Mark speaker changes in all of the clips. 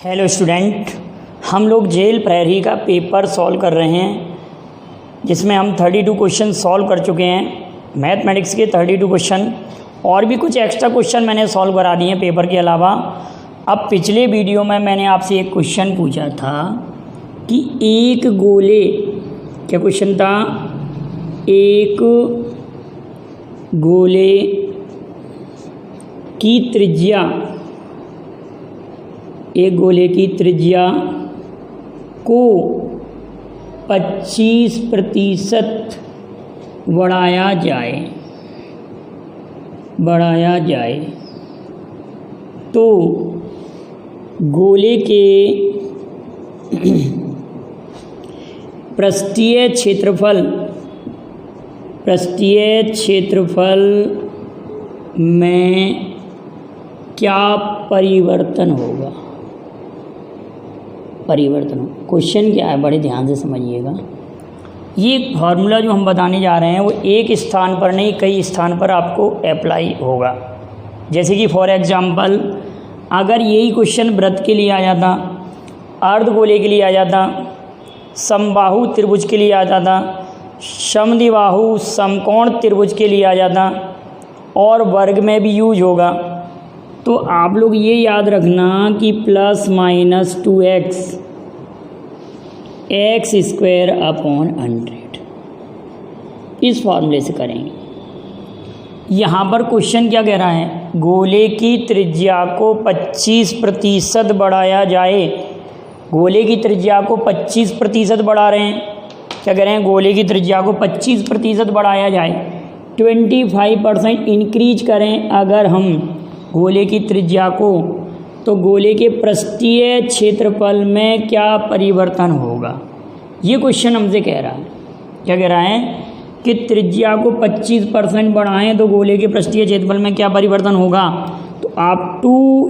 Speaker 1: Hello student, हम लोग jail प्रहरी का पेपर सॉल्व कर रहे हैं जिसमें हम 32 क्वेश्चन सॉल्व कर चुके हैं। मैथमेटिक्स के 32 क्वेश्चन और भी कुछ एक्स्ट्रा क्वेश्चन मैंने सॉल्व करा दिए हैं पेपर के अलावा। अब पिछले वीडियो में मैंने आपसे एक क्वेश्चन पूछा था कि एक गोले, क्या क्वेश्चन था, एक गोले की त्रिज्या, एक गोले की त्रिज्या को 25% बढ़ाया जाए तो गोले के पृष्ठीय क्षेत्रफल में क्या परिवर्तन होगा। क्वेश्चन क्या है, बड़े ध्यान से समझिएगा। ये फार्मूला जो हम बताने जा रहे हैं वो एक स्थान पर नहीं, कई स्थान पर आपको अप्लाई होगा। जैसे कि फॉर एग्जांपल अगर यही क्वेश्चन वृत्त के लिए आ जाता, अर्धगोले के लिए आ जाता, समबाहु त्रिभुज के लिए आ जाता, समद्विबाहु समकोण त्रिभुज के लिए आ जाता और वर्ग में भी यूज होगा, तो आप लोग ये याद रखना कि ±2x x² अपॉन 100 इस फॉर्मूले से करेंगे। यहाँ पर क्वेश्चन क्या कह रहा है, गोले की त्रिज्या को 25% बढ़ाया जाए। गोले की त्रिज्या को 25% बढ़ा रहे हैं। क्या कह रहे हैं, गोले की त्रिज्या को 25% बढ़ाया जाए, 25% इंक्रीज करें अगर हम गोले की त्रिज्या को, तो गोले के पृष्ठीय क्षेत्रफल में क्या परिवर्तन होगा। ये क्वेश्चन हमसे कह रहा है। क्या कह रहा है कि त्रिज्या को 25% बढ़ाएं तो गोले के पृष्ठीय क्षेत्रफल में क्या परिवर्तन होगा। तो आप 2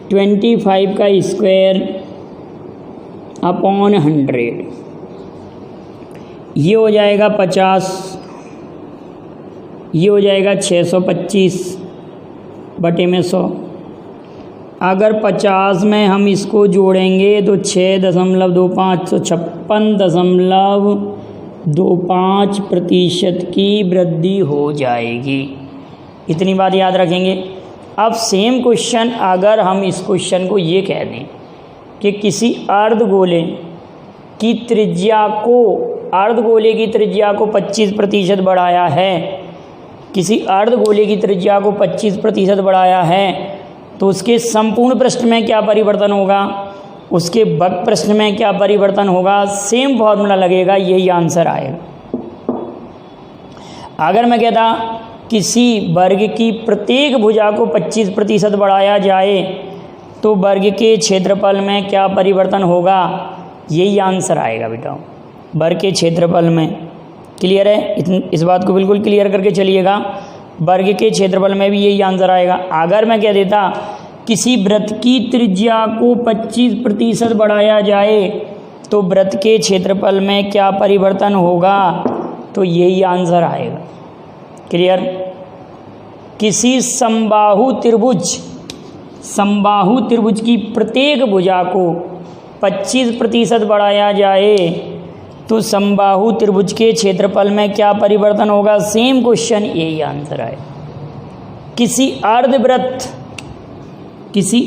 Speaker 1: × 25 का स्क्वायर अपॉन 100, ये हो जाएगा 50, ये हो जाएगा 625/100। अगर 50 में हम इसको जोड़ेंगे तो 6.25 तो 56.25% की वृद्धि हो जाएगी। इतनी बात याद रखेंगे। अब सेम क्वेश्चन अगर हम इस क्वेश्चन को ये कह दें कि किसी अर्धगोले की त्रिज्या को, अर्धगोले की त्रिज्या को 25% बढ़ाया है, किसी अर्धगोले की त्रिज्या को 25% बढ़ाया है, तो उसके संपूर्ण पृष्ठ में क्या परिवर्तन होगा, उसके वक्र पृष्ठ में क्या परिवर्तन होगा। सेम फॉर्मूला लगेगा, यही आंसर आएगा। अगर मैं कहता किसी वर्ग की प्रत्येक भुजा को 25% बढ़ाया जाए तो वर्ग के क्षेत्रफल में क्या परिवर्तन होगा, यही आंसर आएगा बेटा, वर्ग के क्षेत्रफल में। क्लियर है, इस बात को बिल्कुल क्लियर करके चलिएगा। वर्ग के क्षेत्रफल में भी यही आंसर आएगा। अगर मैं कह देता किसी वृत्त की त्रिज्या को 25% बढ़ाया जाए तो वृत्त के क्षेत्रफल में क्या परिवर्तन होगा, तो यही आंसर आएगा। क्लियर। किसी समबाहु त्रिभुज की प्रत्येक भुजा को 25% बढ़ाया जाए तो समबाहु त्रिभुज के क्षेत्रफल में क्या परिवर्तन होगा। सेम क्वेश्चन, यही आंसर है। किसी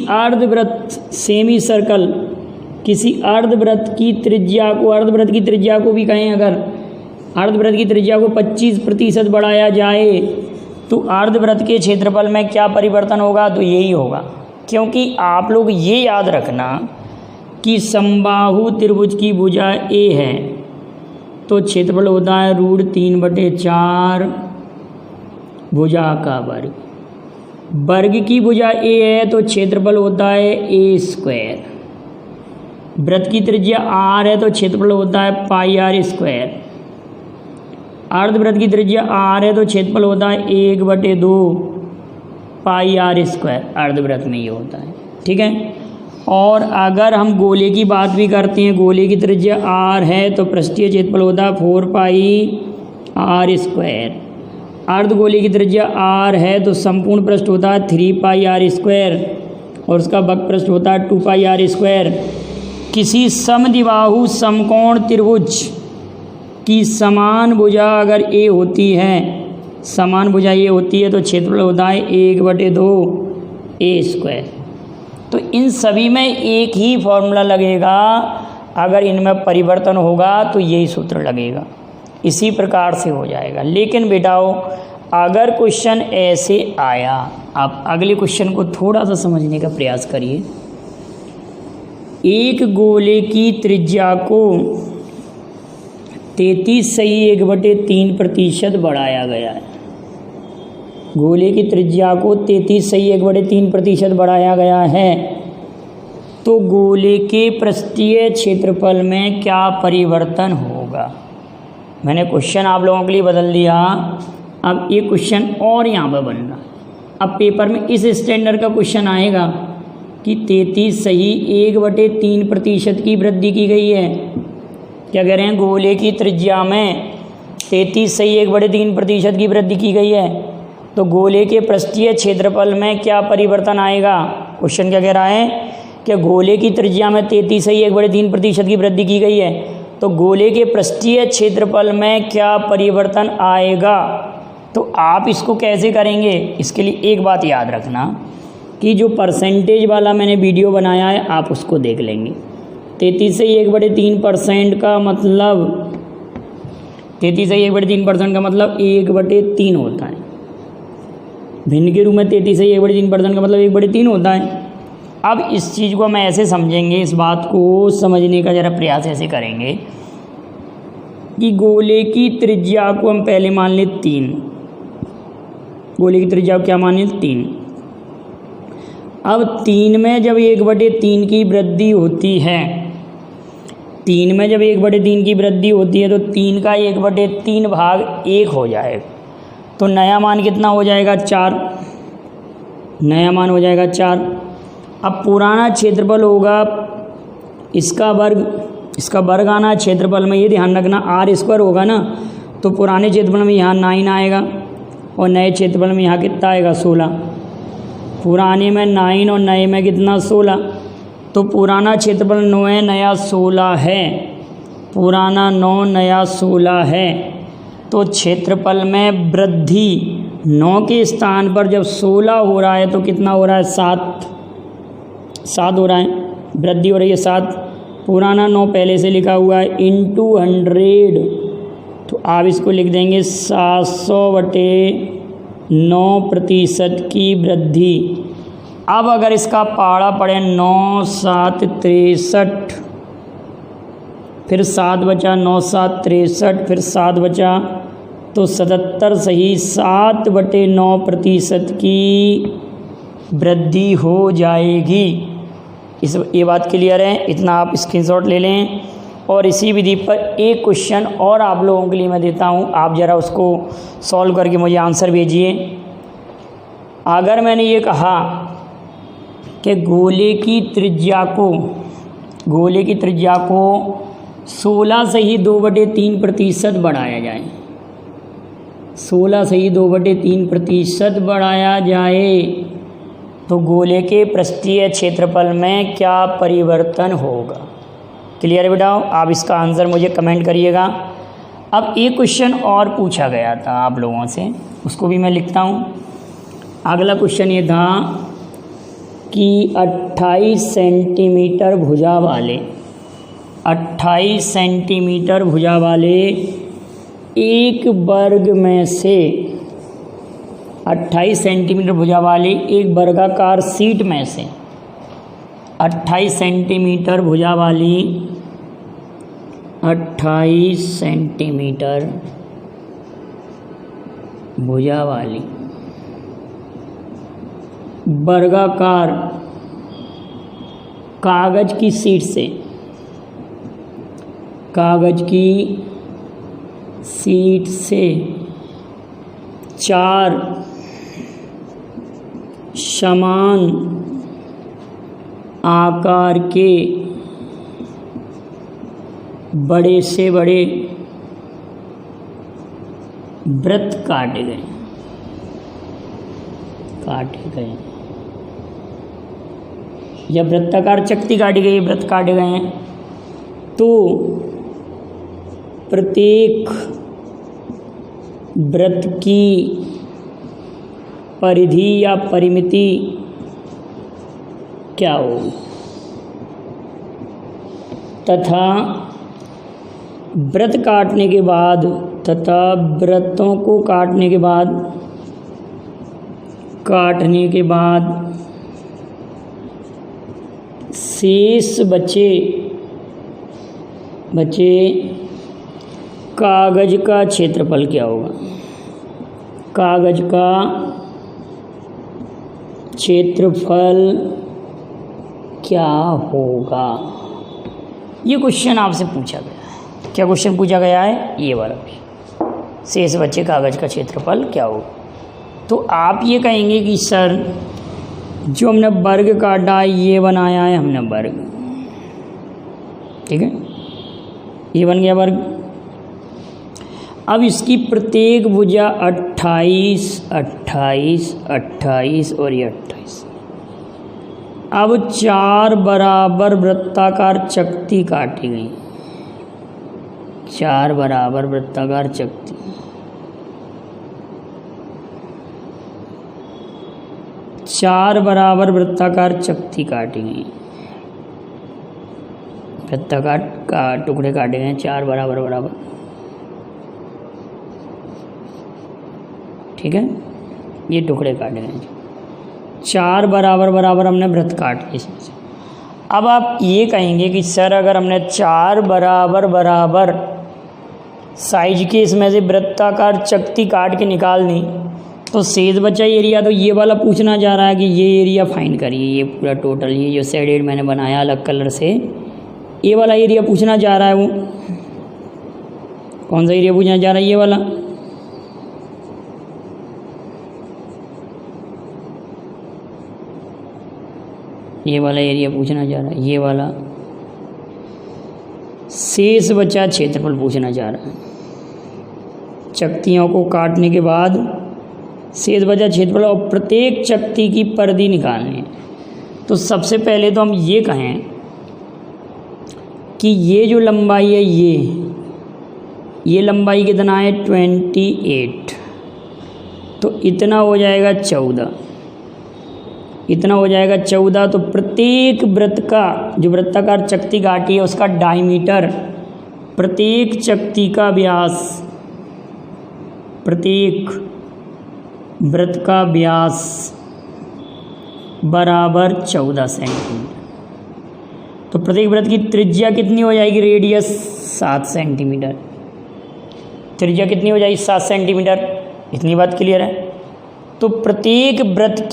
Speaker 1: अर्धवृत्त सेमी सर्कल, किसी अर्धवृत्त की त्रिज्या को भी कहें, अगर अर्धवृत्त की त्रिज्या को 25% बढ़ाया जाए तो अर्धवृत्त के क्षेत्रफल में क्या परिवर्तन होगा, तो यही होगा। क्योंकि आप लोग ये याद रखना कि समबाहु त्रिभुज की भुजा ए है तो क्षेत्रफल होता है √3/4 भुजा का वर्ग। वर्ग की भुजा ए है तो क्षेत्रफल होता है a²। वृत्त की त्रिज्या r है तो क्षेत्रफल होता है πr²। अर्धवृत्त की त्रिज्या r है तो क्षेत्रफल होता है 1/2 πr²। अर्धवृत्त में ये होता है, ठीक है। और अगर हम गोले की बात भी करते हैं, गोले की त्रिज्या r है तो पृष्ठीय क्षेत्रफल होता है 4πr²। अर्धगोले की त्रिज्या r है तो संपूर्ण पृष्ठ होता है 3πr² और उसका वक्र पृष्ठ होता है 2πr²। किसी समद्विबाहु समकोण त्रिभुज की समान भुजा अगर a होती है, समान भुजा ये होती है तो क्षेत्रफल होता है 1/2a²। तो इन सभी में एक ही फॉर्मूला लगेगा, अगर इनमें परिवर्तन होगा तो यही सूत्र लगेगा, इसी प्रकार से हो जाएगा। लेकिन बेटाओ अगर क्वेश्चन ऐसे आया, आप अगले क्वेश्चन को थोड़ा सा समझने का प्रयास करिए। एक गोले की त्रिज्या को 33/1/3% बढ़ाया गया है। गोले की त्रिज्या को 33/1/3% बढ़ाया गया है, तो गोले के पृष्ठीय क्षेत्रफल में क्या परिवर्तन होगा। मैंने क्वेश्चन आप लोगों के लिए बदल दिया। अब ये क्वेश्चन और यहाँ पर बन रहा। अब पेपर में इस स्टैंडर्ड का क्वेश्चन आएगा कि 33/1/3% की वृद्धि की गई है। क्या कह रहे हैं, गोले की त्रिज्या में 33/1/3% की वृद्धि की गई है, तो गोले के पृष्ठीय क्षेत्रफल में क्या परिवर्तन आएगा। क्वेश्चन क्या कह रहा है कि गोले की त्रिज्या में 33/1/3% की वृद्धि की गई है, तो गोले के पृष्ठीय क्षेत्रफल में क्या परिवर्तन आएगा। तो आप इसको कैसे करेंगे, इसके लिए एक बात याद रखना कि जो परसेंटेज वाला मैंने वीडियो बनाया है आप उसको देख लेंगे। 33/1/3% का मतलब 33/1/3% का मतलब 1/3 होता है। भिन्न के रूप में 33/1/3% का मतलब 1/3 होता है। अब इस चीज़ को हम ऐसे समझेंगे, इस बात को समझने का ज़रा प्रयास ऐसे करेंगे कि गोले की त्रिज्या को हम पहले मान लें 3। गोले की त्रिज्या को क्या मान लें 3। अब 3 में जब 1/3 की वृद्धि होती है, 3 में जब 1/3 की वृद्धि होती है तो 3 का 1/3 भाग 1 हो जाएगा, तो नया मान कितना हो जाएगा 4। नया मान हो जाएगा 4। अब पुराना क्षेत्रफल होगा इसका वर्ग आना क्षेत्रफल में, ये ध्यान रखना r² होगा ना, तो पुराने क्षेत्रफल में यहाँ 9 आएगा और नए क्षेत्रफल में यहाँ कितना आएगा 16। पुराने में 9 और नए में कितना 16, तो पुराना क्षेत्रफल 9 है, नया 16 है। पुराना 9 नया 16 है, तो क्षेत्रफल में वृद्धि 9 के स्थान पर जब 16 हो रहा है तो कितना हो रहा है 7 हो रहा है, वृद्धि हो रही है 7। पुराना 9 पहले से लिखा हुआ है इंटू 100, तो आप इसको लिख देंगे 700/9% की वृद्धि। अब अगर इसका पहाड़ा पड़े 9 7 63, फिर 7 बचा, 9 7 63, फिर 7 बचा, तो 77 सही 7/9% की वृद्धि हो जाएगी। ये बात क्लियर है, इतना आप स्क्रीनशॉट ले लें। और इसी विधि पर एक क्वेश्चन और आप लोगों के लिए मैं देता हूँ, आप ज़रा उसको सॉल्व करके मुझे आंसर भेजिए। अगर मैंने ये कहा कि गोले की त्रिज्या को 16 से ही 2/3% बढ़ाया जाए, 16 से ही 2/3% बढ़ाया जाए, तो गोले के पृष्ठीय क्षेत्रफल में क्या परिवर्तन होगा। क्लियर है बेटा, आप इसका आंसर मुझे कमेंट करिएगा। अब एक क्वेश्चन और पूछा गया था आप लोगों से, उसको भी मैं लिखता हूँ। अगला क्वेश्चन ये था कि 28 सेंटीमीटर भुजा वाले 28 सेंटीमीटर भुजा वाले एक वर्ग में से 28 सेंटीमीटर भुजा वाली एक वर्गाकार शीट में से 28 सेंटीमीटर भुजा वाली 28 सेंटीमीटर भुजा वाली वर्गाकार कागज की शीट से 4 समान आकार के बड़े से बड़े वृत्त काटे गए। काटे गए या वृत्ताकार चक्ति काटी गई, वृत्त काटे गए हैं, तो प्रत्येक वृत्त की परिधि या परिमिति क्या होगी, तथा वृत्त काटने के बाद तथा वृत्तों को काटने के बाद शेष बचे कागज का क्षेत्रफल क्या होगा, कागज का क्षेत्रफल क्या होगा। ये क्वेश्चन आपसे पूछा गया है। क्या क्वेश्चन पूछा गया है? ये वाला भी, शेष बचे कागज का क्षेत्रफल क्या होगा। तो आप ये कहेंगे कि सर जो हमने वर्ग काटा है, ये बनाया है हमने वर्ग, ठीक है, ये बन गया वर्ग। अब इसकी प्रत्येक भुजा 28, 28, 28 और ये 28। अब 4 बराबर वृत्ताकार चक्ति काटी गई, 4 बराबर वृत्ताकार चक्ति। चार बराबर वृत्ताकार चक्ति काटी गई, वृत्ताकार का टुकड़े काटे गए 4 बराबर बराबर, ठीक है, ये टुकड़े काटे गए 4 बराबर बराबर हमने वृत्त काट लिए इसमें से। अब आप ये कहेंगे कि सर अगर हमने 4 बराबर बराबर साइज के इसमें से वृत्ताकार चक्ति काट के निकाल दी तो शेष बचा एरिया, तो ये वाला पूछना जा रहा है कि ये एरिया फाइंड करिए, ये पूरा टोटल, ये जो शेडेड मैंने बनाया अलग कलर से, ये वाला एरिया पूछना जा रहा है। वो कौन सा एरिया पूछना जा रहा है? ये वाला। ये वाला एरिया पूछना जा रहा है, ये वाला शेष बचा क्षेत्रफल पूछना जा रहा है। चक्तियों को काटने के बाद शेष बचा क्षेत्रफल और प्रत्येक चक्ति की परिधि निकालनी है। तो सबसे पहले तो हम ये कहें कि ये जो लंबाई है, ये लंबाई कितना है 28, तो इतना हो जाएगा 14, इतना हो जाएगा 14। तो प्रत्येक वृत्त का जो वृत्ताकार चक्ति काटी है उसका डायमीटर, प्रत्येक चक्ति का व्यास, प्रत्येक वृत्त का व्यास बराबर 14 सेंटीमीटर। तो प्रत्येक वृत्त की त्रिज्या कितनी हो जाएगी? Radius 7 centimetre. त्रिज्या कितनी हो जाएगी? 7 सेंटीमीटर। इतनी बात क्लियर है। तो प्रत्येक वृत्त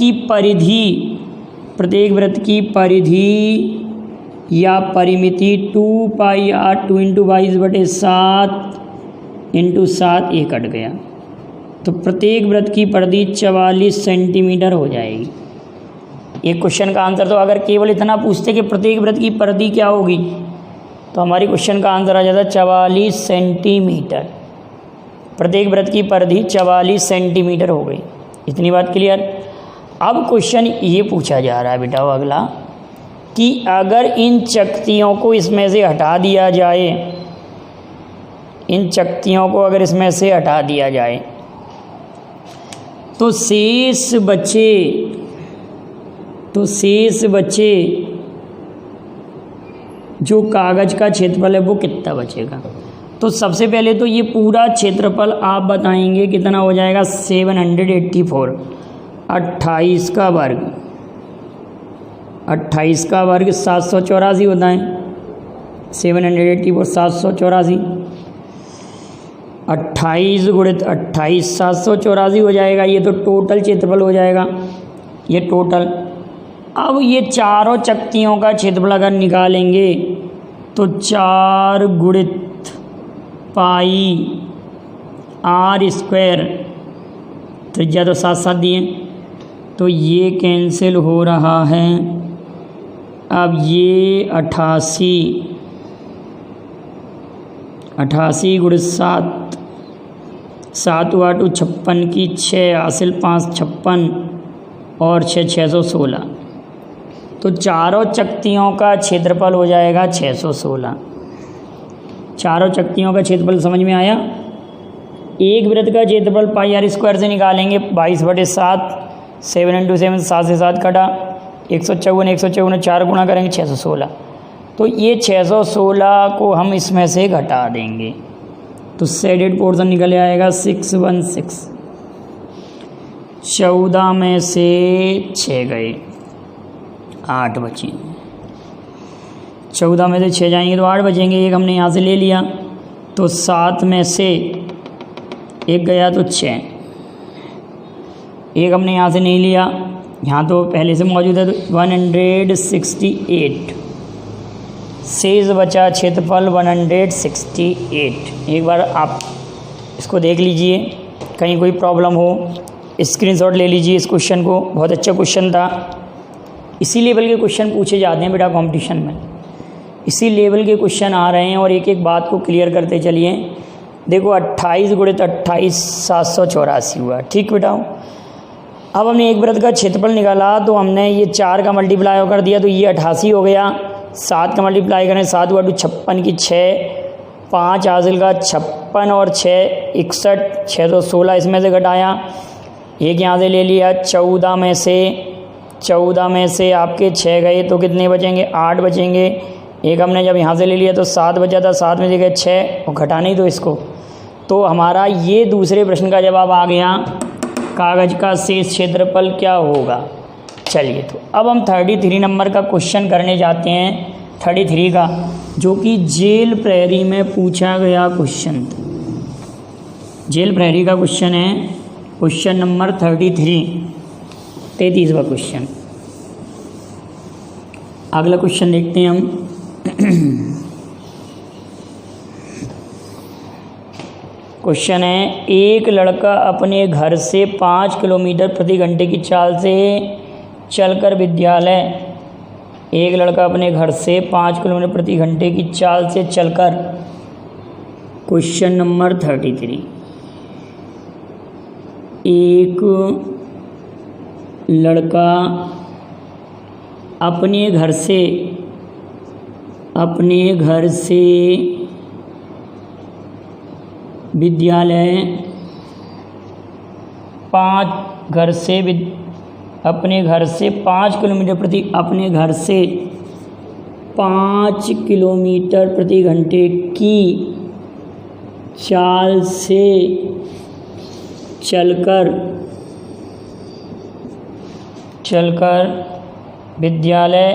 Speaker 1: की परिधि या परिमिति 2πr 2 × 22/7 × 7 ये कट गया, तो प्रत्येक वृत्त की परिधि 44 सेंटीमीटर हो जाएगी। एक क्वेश्चन का आंसर, तो अगर केवल इतना पूछते कि प्रत्येक वृत्त की परिधि क्या होगी तो हमारी क्वेश्चन का आंसर आ जाता 44 सेंटीमीटर। प्रत्येक वृत्त की परिधि 44 सेंटीमीटर हो गई। इतनी बात क्लियर। अब क्वेश्चन ये पूछा जा रहा है बेटा अगला कि अगर इन चक्तियों को इसमें से हटा दिया जाए, इन चक्तियों को अगर इसमें से हटा दिया जाए तो शेष बचे जो कागज का क्षेत्रफल है वो कितना बचेगा। तो सबसे पहले तो ये पूरा क्षेत्रफल आप बताएंगे कितना हो जाएगा 784, 28 का वर्ग, 28 का वर्ग 784 होता है, 784 784, 28 गुणित 28 784 हो जाएगा। ये तो टोटल क्षेत्रफल हो जाएगा, ये टोटल। अब ये चारों चक्तियों का क्षेत्रफल अगर निकालेंगे तो 4 गुणित पाई r², त्रिज्या तो 7 7 दिए, तो ये कैंसिल हो रहा है। अब ये 88 गुणित 7 8 56 की 6 हासिल 5 56, और 616। तो चारों चक्तियों का क्षेत्रफल हो जाएगा 616। चारों चक्तियों का क्षेत्रफल समझ में आया। एक वृत्त का क्षेत्रफल पाई आर स्क्वायर से निकालेंगे 22/7, 7 × 7 7 से 7 कटा 154, 154 4 गुणा करेंगे 616। तो ये 616 को हम इसमें से घटा देंगे तो शेडेड पोर्शन निकल आएगा 616। 14 में से 6 गए, 8 बचे। 14 में से 6 जाएंगे तो 8 बचेंगे। एक हमने यहाँ से ले लिया तो 7 में से 1 गया तो 6। एक हमने यहाँ से नहीं लिया, यहाँ तो पहले से मौजूद है तो 168 शेष बचा क्षेत्रफल 168। एक बार आप इसको देख लीजिए, कहीं कोई प्रॉब्लम हो स्क्रीनशॉट ले लीजिए इस क्वेश्चन को। बहुत अच्छा क्वेश्चन था। इसी लेवल के क्वेश्चन पूछे जाते हैं बेटा कंपटीशन में, इसी लेवल के क्वेश्चन आ रहे हैं। और एक एक बात को क्लियर करते चलिए। देखो 28 × 28 784 हुआ, ठीक बेटा। अब हमने एक वृत्त का क्षेत्रफल निकाला तो हमने ये 4 का मल्टीप्लाई कर दिया तो ये 88 हो गया। 7 का मल्टीप्लाई करें 7 × 2 56 की 6, 5 हासिल का 56 और 6 61, 616 इसमें से घटाया। एक यहाँ से ले लिया 14 में से आपके 6 गए तो कितने बचेंगे, 8 बचेंगे। एक हमने जब यहाँ से ले लिया तो 7 बचा था, 7 में से गए 6 और घटा नहीं तो इसको। तो हमारा ये दूसरे प्रश्न का जवाब आ गया। कागज़ का शेष क्षेत्रफल क्या होगा। चलिए तो अब हम 33 नंबर का क्वेश्चन करने जाते हैं। 33 का जो कि जेल प्रहरी में पूछा गया क्वेश्चन था। जेल प्रहरी का क्वेश्चन है, क्वेश्चन नंबर 33वां क्वेश्चन। अगला क्वेश्चन देखते हैं हम। क्वेश्चन है, एक लड़का अपने घर से 5 किलोमीटर प्रति घंटे की चाल से चलकर विद्यालय। एक लड़का अपने घर से 5 किलोमीटर प्रति घंटे की चाल से चलकर। Question number 33। एक लड़का अपने घर से विद्यालय अपने घर से 5 किलोमीटर प्रति घंटे की चाल से चलकर विद्यालय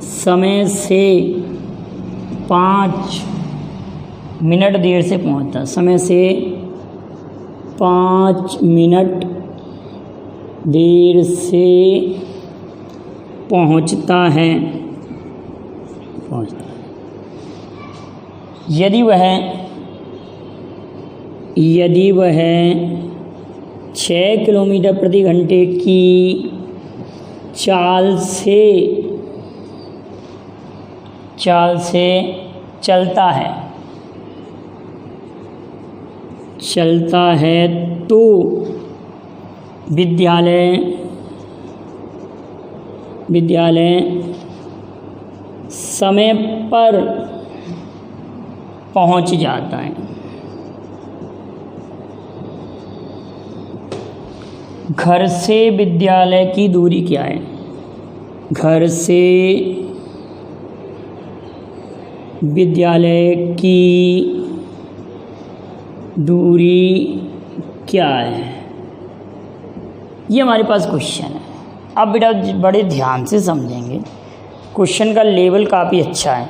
Speaker 1: समय से 5 मिनट देर से पहुंचता। समय से 5 मिनट देर से पहुंचता है। यदि वह 6 किलोमीटर प्रति घंटे की चाल से चलता है तो विद्यालय समय पर पहुंच जाता है। घर से विद्यालय की दूरी क्या है। घर से विद्यालय की दूरी क्या है, ये हमारे पास क्वेश्चन है। अब बेटा बड़े ध्यान से समझेंगे, क्वेश्चन का लेवल काफ़ी अच्छा है।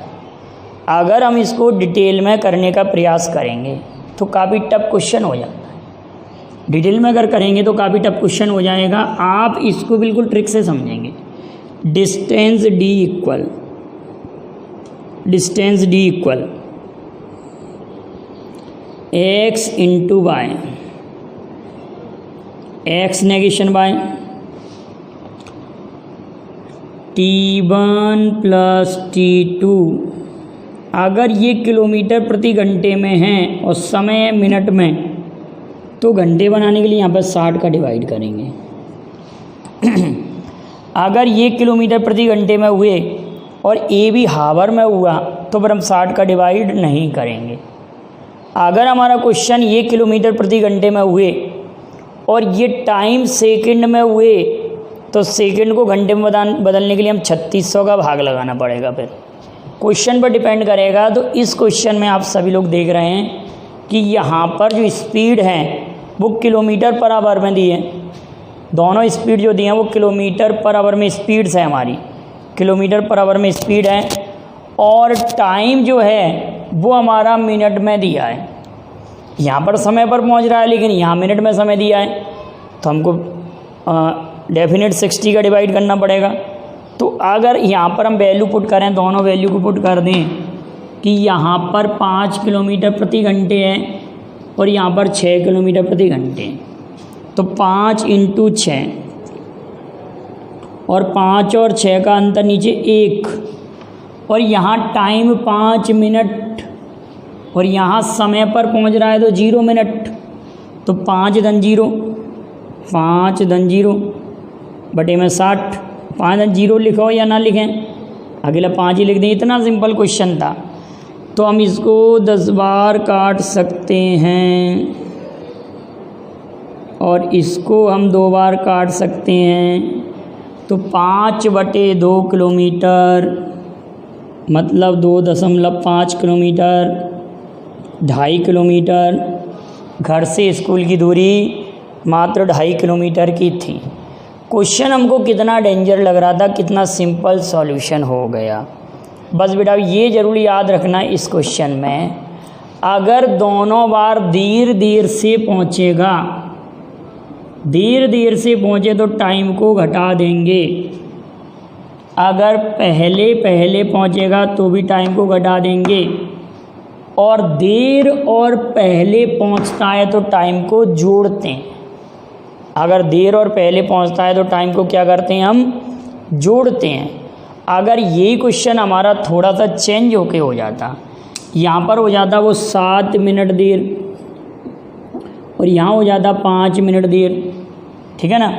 Speaker 1: अगर हम इसको डिटेल में करने का प्रयास करेंगे तो काफ़ी टफ क्वेश्चन हो जाता है। डिटेल में अगर करेंगे तो काफ़ी टफ क्वेश्चन हो जाएगा। आप इसको बिल्कुल ट्रिक से समझेंगे। Distance D equal X into Y, X negation by T1 + T2 अगर ये किलोमीटर प्रति घंटे में है और समय मिनट में, तो घंटे बनाने के लिए यहाँ पर 60 का डिवाइड करेंगे। अगर ये किलोमीटर प्रति घंटे में हुए और ए भी हावर में हुआ तो फिर हम 60 का डिवाइड नहीं करेंगे। अगर हमारा क्वेश्चन ये किलोमीटर प्रति घंटे में हुए और ये टाइम सेकंड में हुए तो सेकंड को घंटे में बदलने के लिए हम 3600 का भाग लगाना पड़ेगा। फिर क्वेश्चन पर डिपेंड करेगा। तो इस क्वेश्चन में आप सभी लोग देख रहे हैं कि यहाँ पर जो स्पीड है वो किलोमीटर पर आवर में दी है। दोनों स्पीड जो दी हैं वो किलोमीटर पर आवर में स्पीड्स है, हमारी किलोमीटर पर आवर में स्पीड है, और टाइम जो है वो हमारा मिनट में दिया है। यहाँ पर समय पर पहुँच रहा है लेकिन यहाँ मिनट में समय दिया है, तो हमको डेफिनेट 60 का डिवाइड करना पड़ेगा। तो अगर यहाँ पर हम वैल्यू पुट करें, दोनों वैल्यू को पुट कर दें कि यहाँ पर 5 किलोमीटर प्रति घंटे है और यहाँ पर 6 किलोमीटर प्रति घंटे है, तो 5 × 6 और 5 और 6 का अंतर नीचे 1, और यहाँ टाइम 5 मिनट और यहाँ समय पर पहुँच रहा है तो 0 मिनट, तो 5 × 0 5 × 0 बटे में 60। 5 × 0 लिखो या ना लिखें, अगला 5 ही लिख दें। इतना सिंपल क्वेश्चन था। तो हम इसको 10 बार काट सकते हैं और इसको हम 2 बार काट सकते हैं। तो 5/2 किलोमीटर मतलब 2.5 किलोमीटर, 2.5 किलोमीटर। घर से स्कूल की दूरी मात्र 2.5 किलोमीटर की थी। क्वेश्चन हमको कितना डेंजर लग रहा था, कितना सिंपल सॉल्यूशन हो गया। बस बेटा ये ज़रूर याद रखना इस क्वेश्चन में, अगर दोनों बार धीरे से पहुँचेगा, धीरे से पहुँचे तो टाइम को घटा देंगे। अगर पहले पहुँचेगा तो भी टाइम को घटा देंगे, और देर और पहले पहुँचता है तो टाइम को जोड़ते हैं। अगर देर और पहले पहुँचता है तो टाइम को क्या करते हैं, हम जोड़ते हैं। अगर यही क्वेश्चन हमारा थोड़ा सा चेंज होके हो जाता, यहाँ पर हो जाता वो 7 मिनट देर और यहाँ हो जाता 5 मिनट देर, ठीक है ना।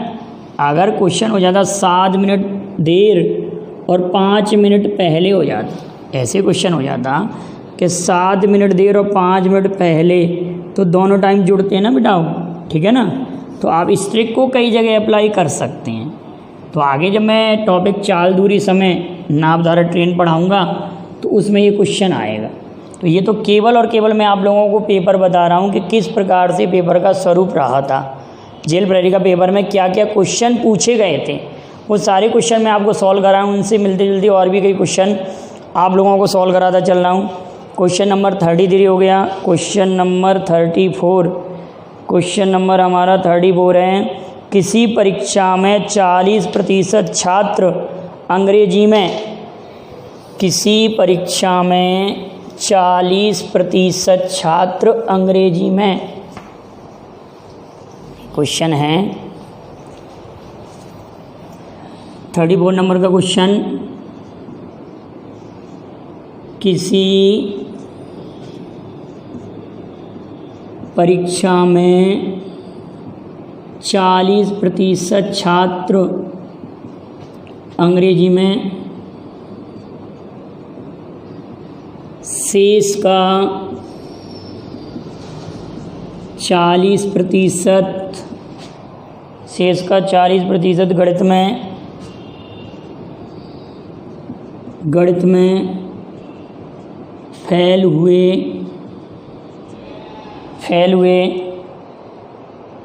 Speaker 1: अगर क्वेश्चन हो जाता 7 मिनट देर और 5 मिनट पहले हो जाता, ऐसे क्वेश्चन हो जाता कि 7 मिनट देर और 5 मिनट पहले, तो दोनों टाइम जुड़ते हैं ना बेटा, ठीक है ना। तो आप इस ट्रिक को कई जगह अप्लाई कर सकते हैं। तो आगे जब मैं टॉपिक चाल दूरी समय नापधारा ट्रेन पढ़ाऊँगा तो उसमें ये क्वेश्चन आएगा। तो ये तो केवल और केवल मैं आप लोगों को पेपर बता रहा हूँ कि किस प्रकार से पेपर का स्वरूप रहा था। जेल ब्रेरी का पेपर में क्या क्या क्वेश्चन पूछे गए थे वो सारे क्वेश्चन मैं आपको सॉल्व करा हूँ। उनसे मिलते जुलते और भी कई क्वेश्चन आप लोगों को सॉल्व कराता चल रहा हूँ। क्वेश्चन नंबर 33 हो गया, क्वेश्चन नंबर 34, क्वेश्चन नंबर हमारा 34 है, किसी परीक्षा में 40% छात्र अंग्रेजी में, किसी परीक्षा में 40% छात्र अंग्रेजी में, क्वेश्चन है 34 नंबर का क्वेश्चन, किसी परीक्षा में 40% छात्र अंग्रेजी में, शेष का 40%, शेष का 40% गणित में फेल हुए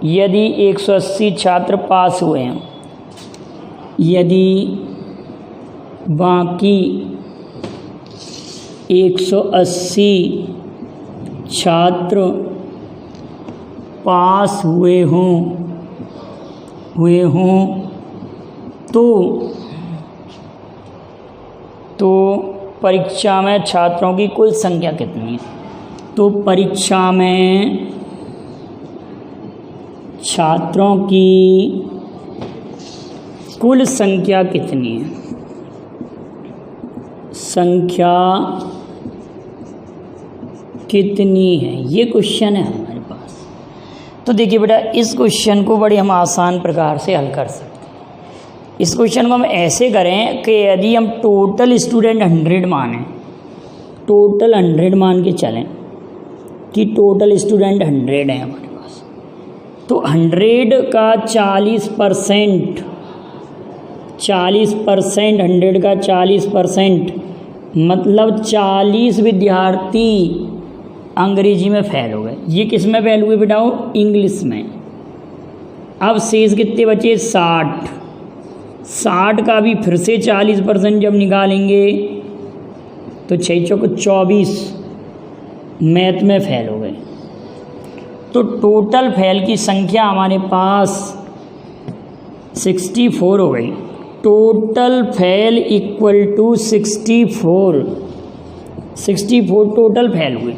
Speaker 1: यदि 180 छात्र पास हुए हैं, यदि बाकी 180 छात्र पास हुए हों तो परीक्षा में छात्रों की कुल संख्या कितनी है। तो परीक्षा में छात्रों की कुल संख्या कितनी है। संख्या कितनी है, ये क्वेश्चन है हमारे पास। तो देखिए बेटा, इस क्वेश्चन को बड़े हम आसान प्रकार से हल कर सकते हैं। इस क्वेश्चन को हम ऐसे करें कि यदि हम टोटल स्टूडेंट 100 माने, टोटल 100 मान के चलें कि टोटल स्टूडेंट 100 है हमारे पास, तो 100 का 40%, 100 का 40% मतलब 40 विद्यार्थी अंग्रेजी में फेल हो गए। ये किस में फेल हुए बेटाओ? इंग्लिश में। अब शेष कितने बचे? 60 का भी फिर से 40% जब निकालेंगे तो 6 चौक 24 मैथ में फेल हो गए। तो टोटल फेल की संख्या हमारे पास 64 हो गई। Total fail equal to 64 total fail हुए।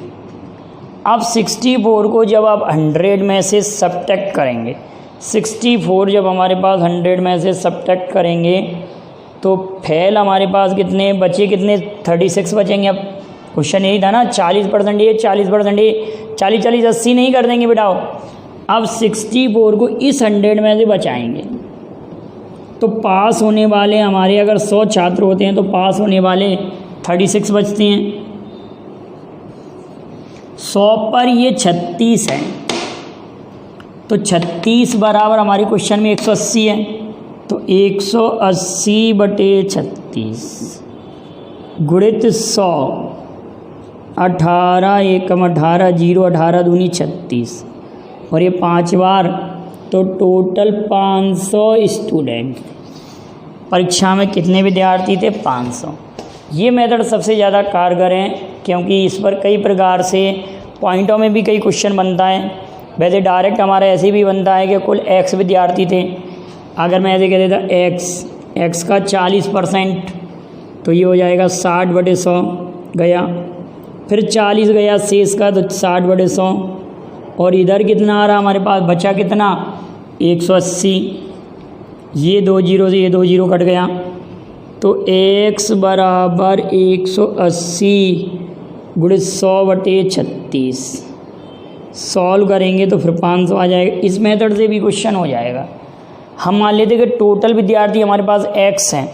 Speaker 1: अब 64 को जब आप 100 में से सब्ट्रैक्ट करेंगे, 64 जब हमारे पास 100 में से सब्ट्रैक्ट करेंगे तो फेल हमारे पास कितने बचे? कितने? 36 बचेंगे। अब क्वेश्चन यही था ना, 40% ये, 40% ये, 40 80 नहीं कर देंगे बेटाओ। अब 64 को इस 100 में से बचाएंगे तो पास होने वाले हमारे, अगर 100 छात्र होते हैं तो पास होने वाले 36 बचते हैं। 100 पर ये 36 है, तो 36 बराबर हमारे क्वेश्चन में 180 है, तो 180/36 गुणित 100, 18 एकम 18, 0 18 दूनी 36, और ये 5 बार, तो टोटल 500 स्टूडेंट। परीक्षा में कितने विद्यार्थी थे? 500। ये मेथड सबसे ज़्यादा कारगर है क्योंकि इस पर कई प्रकार से पॉइंटों में भी कई क्वेश्चन बनता है। वैसे डायरेक्ट हमारा ऐसे भी बनता है कि कुल x विद्यार्थी थे, अगर मैं ऐसे कह देता x का 40%, तो ये हो जाएगा 60/100 गया, फिर 40 गया शेष का, तो 60/100, और इधर कितना आ रहा हमारे पास? बचा कितना? 180। ये 2 जीरो से ये 2 जीरो कट गया, तो x बराबर 180 गुणित 100/36 सॉल्व करेंगे तो फिर 500 आ जाएगा। इस मेथड से भी क्वेश्चन हो जाएगा। हम मान लेते हैं कि टोटल विद्यार्थी हमारे पास x हैं,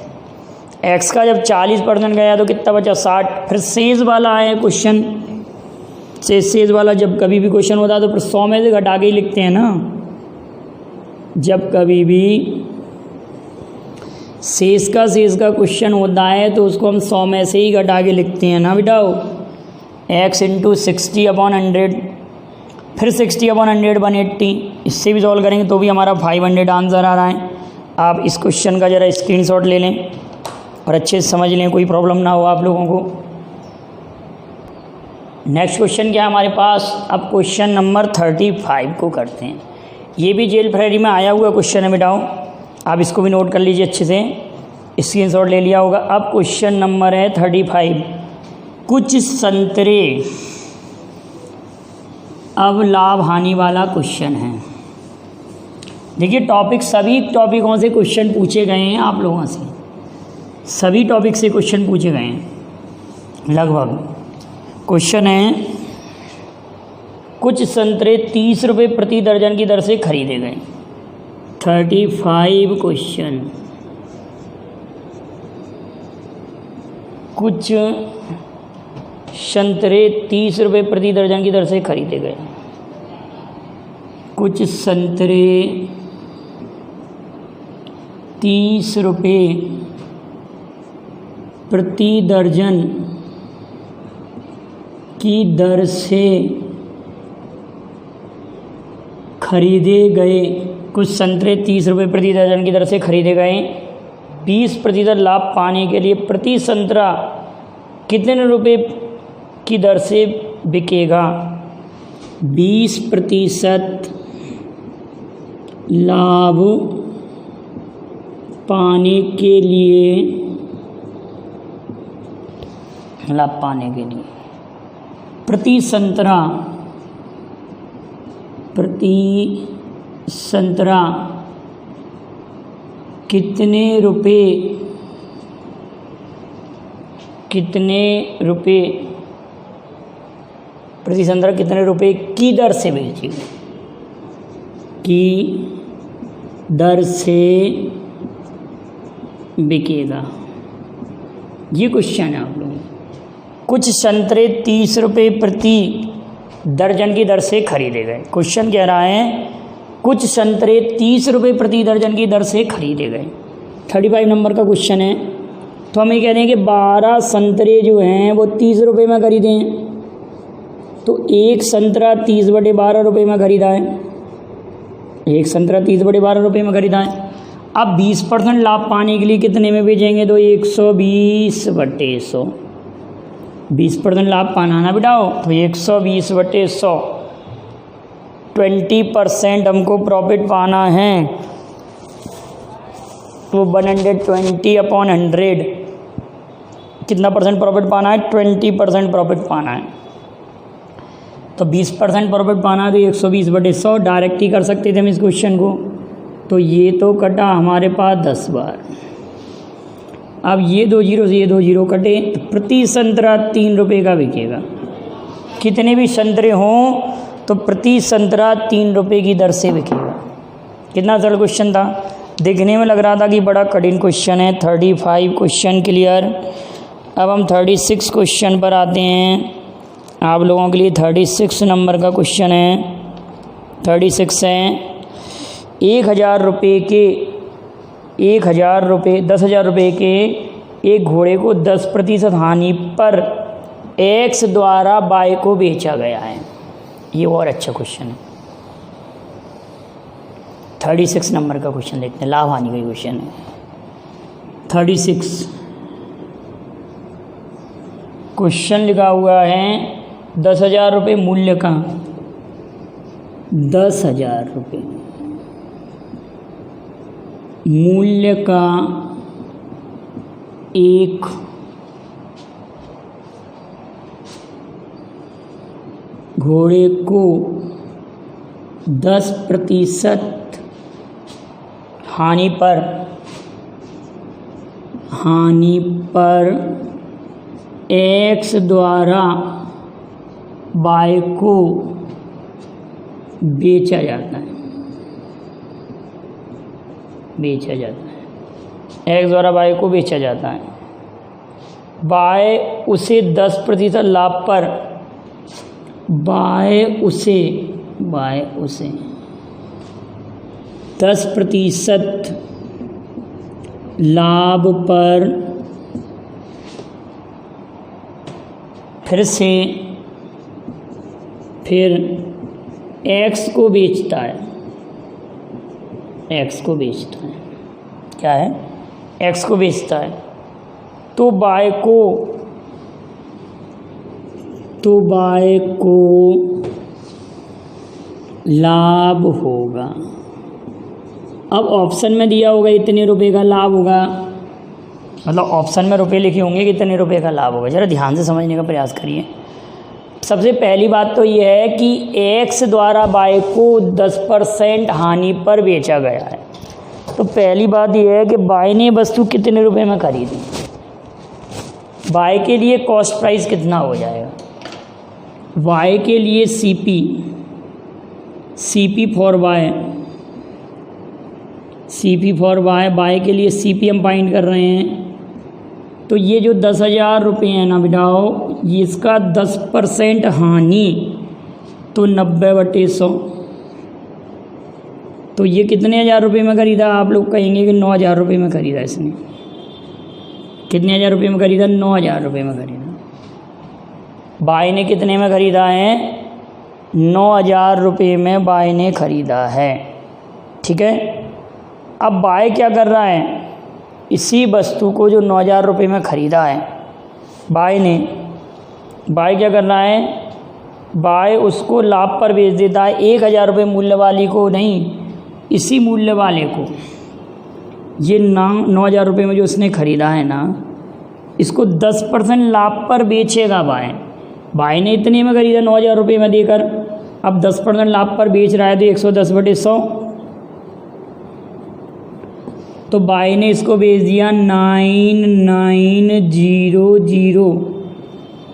Speaker 1: x का जब 40% गया तो कितना बचा? 60। फिर शेष वाला है क्वेश्चन, शेष वाला जब कभी भी क्वेश्चन होता है तो फिर 100 में से घटा के ही लिखते हैं ना। जब कभी भी शेष का क्वेश्चन होता है तो उसको हम 100 में से ही घटा के लिखते हैं ना बेटाओ। x इंटू 60/100, फिर 60/100 180, इससे भी सॉल्व करेंगे तो भी हमारा 500 आंसर आ रहा है। आप इस क्वेश्चन का ज़रा स्क्रीनशॉट ले लें और अच्छे से समझ लें, कोई प्रॉब्लम ना हो आप लोगों को। नेक्स्ट क्वेश्चन क्या है हमारे पास? अब क्वेश्चन नंबर 35 को करते हैं। ये भी जेल फ्राइडे में आया हुआ क्वेश्चन है बेटाओ, आप इसको भी नोट कर लीजिए अच्छे से, स्क्रीनशॉट ले लिया होगा। अब क्वेश्चन नंबर है 35। कुछ संतरे, अब लाभ हानि वाला क्वेश्चन है। देखिए टॉपिक, सभी टॉपिकों से क्वेश्चन पूछे गए हैं आप लोगों से, सभी टॉपिक से क्वेश्चन पूछे गए हैं लगभग। क्वेश्चन है, कुछ संतरे 30 रुपये प्रति दर्जन की दर से खरीदे गए। 35 क्वेश्चन। कुछ संतरे 30 रुपये प्रति दर्जन की दर से खरीदे गए। कुछ संतरे 30 रुपये प्रति दर्जन की दर से खरीदे गए। कुछ संतरे 30 रुपये प्रति दर्जन की दर से खरीदे गए। 20% लाभ पाने के लिए प्रति संतरा कितने रुपये की दर से बिकेगा? 20% लाभ पाने के लिए, लाभ पाने के लिए प्रति संतरा कितने रुपए प्रति संतरा कितने रुपए की दर से बेचेगा, की दर से बिकेगा। ये क्वेश्चन है आप लोगों को। कुछ संतरे 30 रुपये प्रति दर्जन की दर से खरीदे गए। क्वेश्चन कह रहा है कुछ संतरे 30 रुपये प्रति दर्जन की दर से खरीदे गए। 35 नंबर का क्वेश्चन है। तो हम ये कह रहे हैं कि 12 संतरे जो हैं वो 30 रुपये में खरीदे हैं, तो एक संतरा 30/12 रुपये में खरीदा है, एक संतरा 30/12 रुपये में खरीदा है। अब 20% लाभ पाने के लिए कितने में बेचेंगे, तो 120/100। 20% लाभ पाना ना बिठाओ, तो 120/100, 20% हमको प्रॉफिट पाना है, तो 120/100 कितना परसेंट प्रॉफिट पाना है, 20% प्रॉफिट पाना है। तो 20% प्रॉफिट पाना है तो 120/100 डायरेक्ट ही कर सकते थे हम इस क्वेश्चन को। तो ये तो कटा हमारे पास 10 बार। अब ये 2 जीरो से ये 2 जीरो कटे, तो प्रति संतरा 3 रुपये का बिकेगा। कितने भी संतरे हों तो प्रति संतरा 3 रुपये की दर से बिकेगा। कितना सरल क्वेश्चन था, देखने में लग रहा था कि बड़ा कठिन क्वेश्चन है। 35 क्वेश्चन क्लियर। अब हम 36 क्वेश्चन पर आते हैं। आप लोगों के लिए 36 नंबर का क्वेश्चन है। 36 है 1000 रुपये के 10,000 रुपये के एक घोड़े को 10% हानि पर एक्स द्वारा बाय को बेचा गया है। ये और अच्छा क्वेश्चन है। 36 नंबर का क्वेश्चन देखते हैं, लाभ हानि का क्वेश्चन है। 36 क्वेश्चन लिखा हुआ है 10,000 रुपये मूल्य का, 10,000 रुपये मूल्य का एक घोड़े को 10% हानि पर एक्स द्वारा बाय को बेचा जाता है, एक्स द्वारा बाय को बेचा जाता है। बाय उसे 10% लाभ पर, बाय उसे 10% लाभ पर फिर एक्स को बेचता है, क्या है, एक्स को बेचता है। तो बाय को लाभ होगा। अब ऑप्शन में दिया होगा इतने रुपए का लाभ होगा, मतलब ऑप्शन में रुपए लिखे होंगे कितने रुपए का लाभ होगा। ज़रा ध्यान से समझने का प्रयास करिए। सबसे पहली बात तो यह है कि एक्स द्वारा बाय को 10% हानि पर बेचा गया है। तो पहली बात यह है कि बाय ने वस्तु कितने रुपए में खरीदी, बाय के लिए कॉस्ट प्राइस कितना हो जाएगा। बाय के लिए सीपी फॉर बाय, बाय के लिए सीपी हम फाइंड कर रहे हैं। तो ये जो 10,000 रुपये है ना बिठाओ, ये इसका 10% हानि, तो 90/100। तो ये कितने हज़ार रुपये में खरीदा, आप लोग कहेंगे कि 9,000 रुपये में खरीदा इसने। कितने हज़ार रुपये में खरीदा, 9,000 रुपये में खरीदा। बाय ने कितने में खरीदा है, 9,000 रुपये में बाय ने खरीदा है। ठीक है। अब बाय क्या कर रहा है, इसी वस्तु को जो 9,000 रुपये में ख़रीदा है बाय क्या कर रहा है, बाय उसको लाभ पर बेच देता है। 1,000 रुपये मूल्य वाली को नहीं, इसी मूल्य वाले को, ये 9,000 रुपये में जो उसने ख़रीदा है ना, इसको 10% लाभ पर बेचेगा बाय ने इतने में ख़रीदा 9,000 रुपये में देकर। अब 10% लाभ पर बेच रहा है तो 110/100। तो बाय ने इसको बेच दिया 9,900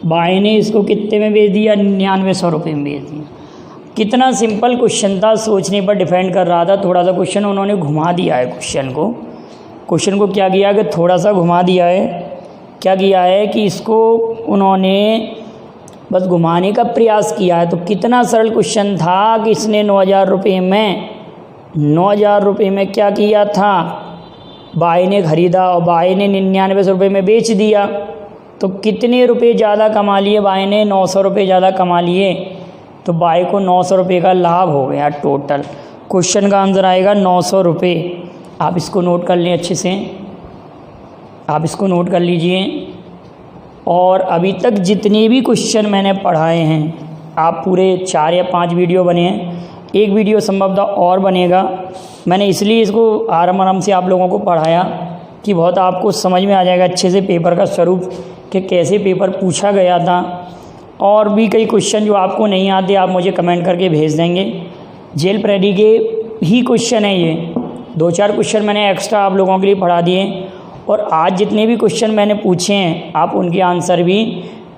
Speaker 1: बाई ने इसको कितने में बेच दिया, 9900 रुपये में बेच दिया। कितना सिंपल क्वेश्चन था, सोचने पर डिपेंड कर रहा था। थोड़ा सा क्वेश्चन उन्होंने घुमा दिया है, क्वेश्चन को क्या किया कि थोड़ा सा घुमा दिया है। क्या किया है कि इसको उन्होंने बस घुमाने का प्रयास किया है। तो कितना सरल क्वेश्चन था कि इसने 9000 रुपये में क्या किया था, बाई ने ख़रीदा और बाई ने 9900 रुपये में बेच दिया। तो कितने रुपए ज़्यादा कमा लिए बाई ने, 900 रुपये ज़्यादा कमा लिए। तो बाई को 900 रुपये का लाभ हो गया टोटल। क्वेश्चन का आंसर आएगा 900 रुपये। आप इसको नोट कर लें अच्छे से, आप इसको नोट कर लीजिए। और अभी तक जितने भी क्वेश्चन मैंने पढ़ाए हैं, आप पूरे 4 या 5 वीडियो बने हैं, एक वीडियो संभवतः और बनेगा। मैंने इसलिए इसको आराम से आप लोगों को पढ़ाया कि बहुत आपको समझ में आ जाएगा अच्छे से पेपर का स्वरूप, कि कैसे पेपर पूछा गया था। और भी कई क्वेश्चन जो आपको नहीं आते आप मुझे कमेंट करके भेज देंगे। जेल प्रेडी के ही क्वेश्चन है ये, 2-4 क्वेश्चन मैंने एक्स्ट्रा आप लोगों के लिए पढ़ा दिए। और आज जितने भी क्वेश्चन मैंने पूछे हैं आप उनके आंसर भी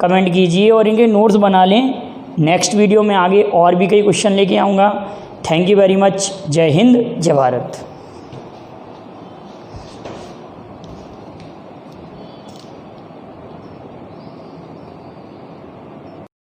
Speaker 1: कमेंट कीजिए और इनके नोट्स बना लें। नेक्स्ट वीडियो में आगे और भी कई क्वेश्चन लेके आऊँगा। Thank you very much. जय हिंद, जय भारत।